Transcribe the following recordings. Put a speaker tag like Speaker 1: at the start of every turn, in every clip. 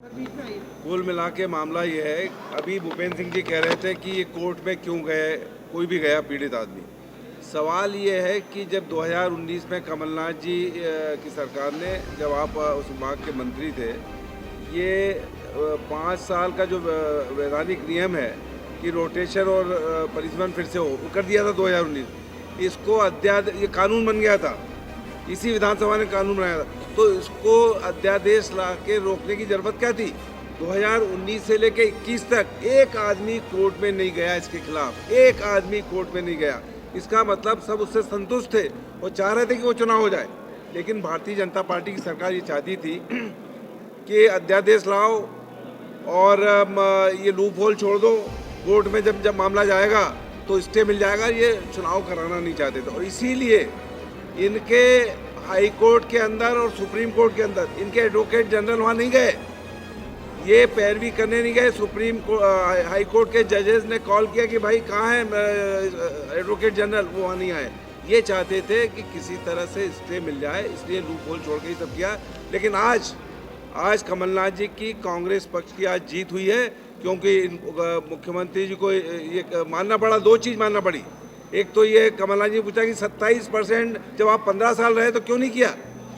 Speaker 1: कुल मिला के मामला ये है, अभी भूपेंद्र सिंह जी कह रहे थे कि ये कोर्ट में क्यों गए, कोई भी गया पीड़ित आदमी। सवाल ये है कि जब 2019 में कमलनाथ जी की सरकार ने, जब आप उस विभाग के मंत्री थे, ये 5 साल का जो वैधानिक नियम है कि रोटेशन और परिसमन फिर से हो, कर दिया था 2019। इसको ये कानून बन गया था, इसी विधानसभा ने कानून बनाया था, तो इसको अध्यादेश ला के रोकने की जरूरत क्या थी। 2019 से लेकर 21 तक एक आदमी कोर्ट में नहीं गया, इसके खिलाफ एक आदमी कोर्ट में नहीं गया। इसका मतलब सब उससे संतुष्ट थे और चाह रहे थे कि वो चुनाव हो जाए। लेकिन भारतीय जनता पार्टी की सरकार ये चाहती थी कि अध्यादेश लाओ और ये लूप होल छोड़ दो, कोर्ट में जब मामला जाएगा तो स्टे मिल जाएगा। ये चुनाव कराना नहीं चाहते थे और इसीलिए इनके हाई कोर्ट के अंदर और सुप्रीम कोर्ट के अंदर इनके एडवोकेट जनरल वहाँ नहीं गए, ये पैरवी करने नहीं गए। हाई कोर्ट के जजेस ने कॉल किया कि भाई कहाँ है एडवोकेट जनरल, वो वहाँ नहीं आए। ये चाहते थे कि किसी तरह से स्टे मिल जाए, इसलिए लूप होल छोड़ के ही सब किया। लेकिन आज कमलनाथ जी की कांग्रेस पक्ष की आज जीत हुई है, क्योंकि मुख्यमंत्री जी को ये मानना पड़ा, 2 चीज़ मानना पड़ी। एक तो ये कमलनाथ जी ने पूछा कि 27% जब आप 15 साल रहे तो क्यों नहीं किया,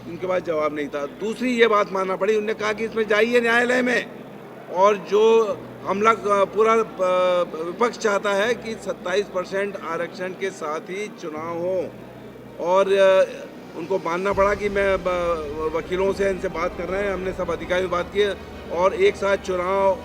Speaker 1: उनके पास जवाब नहीं था। दूसरी ये बात मानना पड़ी, उन्होंने कहा कि इसमें जाइए न्यायालय में, और जो हमला पूरा विपक्ष चाहता है कि 27% आरक्षण के साथ ही चुनाव हो। और उनको मानना पड़ा कि मैं वकीलों से इनसे बात कर रहे हैं, हमने सब अधिकारी बात की और एक साथ चुनाव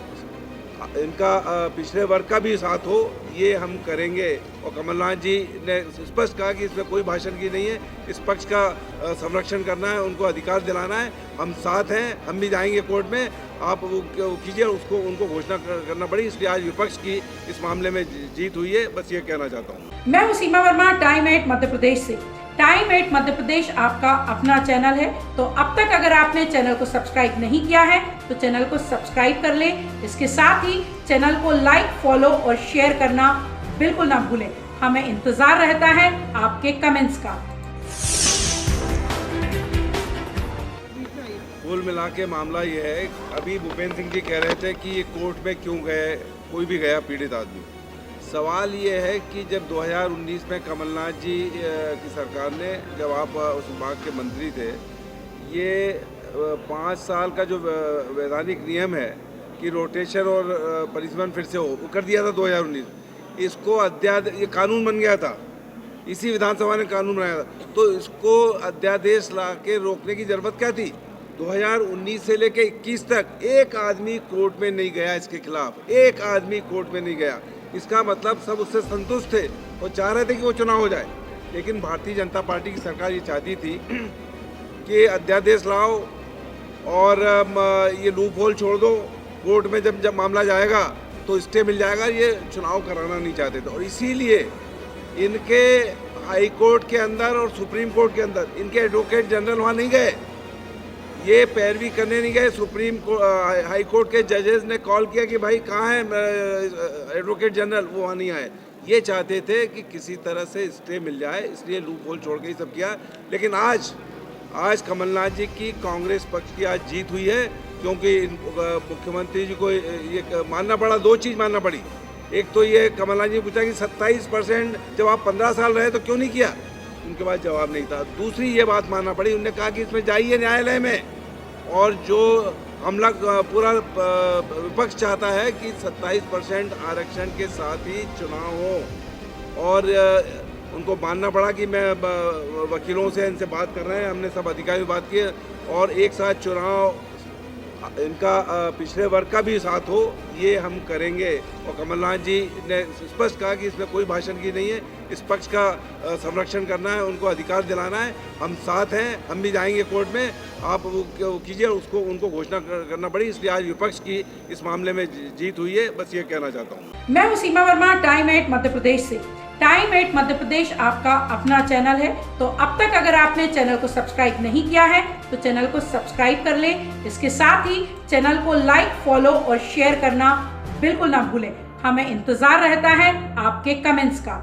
Speaker 1: इनका पिछले वर्ग का भी साथ हो, ये हम करेंगे। और कमलनाथ जी ने स्पष्ट कहा कि इसमें कोई भाषण की नहीं है, इस पक्ष का संरक्षण करना है, उनको अधिकार दिलाना है, हम साथ हैं, हम भी जाएंगे कोर्ट में, आप वो कीजिए। उनको घोषणा करना पड़ी, इसलिए आज विपक्ष की इस मामले में जीत हुई है। बस ये कहना चाहता हूँ।
Speaker 2: मैं हूँ सीमा वर्मा, टाइम 8 मध्य प्रदेश से। टाइम 8 मध्य प्रदेश आपका अपना चैनल है, तो अब तक अगर आपने चैनल को सब्सक्राइब नहीं किया है तो चैनल को सब्सक्राइब कर लें। इसके साथ ही चैनल को लाइक, फॉलो और शेयर करना बिल्कुल ना भूलें। हमें इंतजार रहता है आपके कमेंट्स का।
Speaker 1: कुल मिला के मामला ये है, अभी भूपेंद्र सिंह जी कह रहे थे कि ये कोर्ट में क्यों गए, कोई भी गया पीड़ित आदमी। सवाल ये है कि जब 2019 में कमलनाथ जी की सरकार ने, जब आप उस विभाग के मंत्री थे, ये 5 साल का जो वैधानिक नियम है कि रोटेशन और परिसमन फिर से हो, कर दिया था 2019। इसको ये कानून बन गया था, इसी विधानसभा ने कानून बनाया था, तो इसको अध्यादेश ला के रोकने की जरूरत क्या थी। 2019 से लेकर 21 तक एक आदमी कोर्ट में नहीं गया, इसके खिलाफ एक आदमी कोर्ट में नहीं गया। इसका मतलब सब उससे संतुष्ट थे और चाह रहे थे कि वो चुनाव हो जाए। लेकिन भारतीय जनता पार्टी की सरकार ये चाहती थी कि अध्यादेश लाओ और ये लूप होल छोड़ दो, कोर्ट में जब मामला जाएगा तो स्टे मिल जाएगा। ये चुनाव कराना नहीं चाहते थे और इसीलिए इनके हाई कोर्ट के अंदर और सुप्रीम कोर्ट के अंदर इनके एडवोकेट जनरल वहाँ नहीं गए, ये पैरवी करने नहीं गए। हाई कोर्ट के जजेस ने कॉल किया कि भाई कहाँ है एडवोकेट जनरल, वो वहाँ नहीं आए। ये चाहते थे कि किसी तरह से स्टे मिल जाए, इसलिए लूप होल छोड़ के ही सब किया। लेकिन आज कमलनाथ जी की कांग्रेस पक्ष की आज जीत हुई है, क्योंकि मुख्यमंत्री जी को ये मानना पड़ा, 2 चीज़ मानना पड़ी। एक तो ये कमलनाथ जी ने पूछा कि 27% जब आप 15 साल रहे तो क्यों नहीं किया, उनके पास जवाब नहीं था। दूसरी ये बात मानना पड़ी, उन्होंने कहा कि इसमें जाइए न्यायालय में, और जो हमला पूरा विपक्ष चाहता है कि 27% आरक्षण के साथ ही चुनाव हो। और उनको मानना पड़ा कि मैं वकीलों से इनसे बात कर रहे हैं, हमने सब अधिकारी बात की और एक साथ चुनाव इनका पिछले वर्ग का भी साथ हो, ये हम करेंगे। और कमलनाथ जी ने स्पष्ट कहा कि इसमें कोई भाषण की नहीं है, इस पक्ष का संरक्षण करना है, उनको अधिकार दिलाना है, हम साथ हैं, हम भी जाएंगे कोर्ट में, आप वो कीजिए। उनको घोषणा करना पड़ी, इसलिए आज विपक्ष की इस मामले में जीत हुई है। बस ये कहना चाहता हूँ।
Speaker 2: मैं हूँ सीमा वर्मा, टाइम 8 मध्य प्रदेश से। टाइम 8 मध्य प्रदेश आपका अपना चैनल है, तो अब तक अगर आपने चैनल को सब्सक्राइब नहीं किया है तो चैनल को सब्सक्राइब कर लें। इसके साथ ही चैनल को लाइक, फॉलो और शेयर करना बिल्कुल ना भूलें। हमें इंतजार रहता है आपके कमेंट्स का।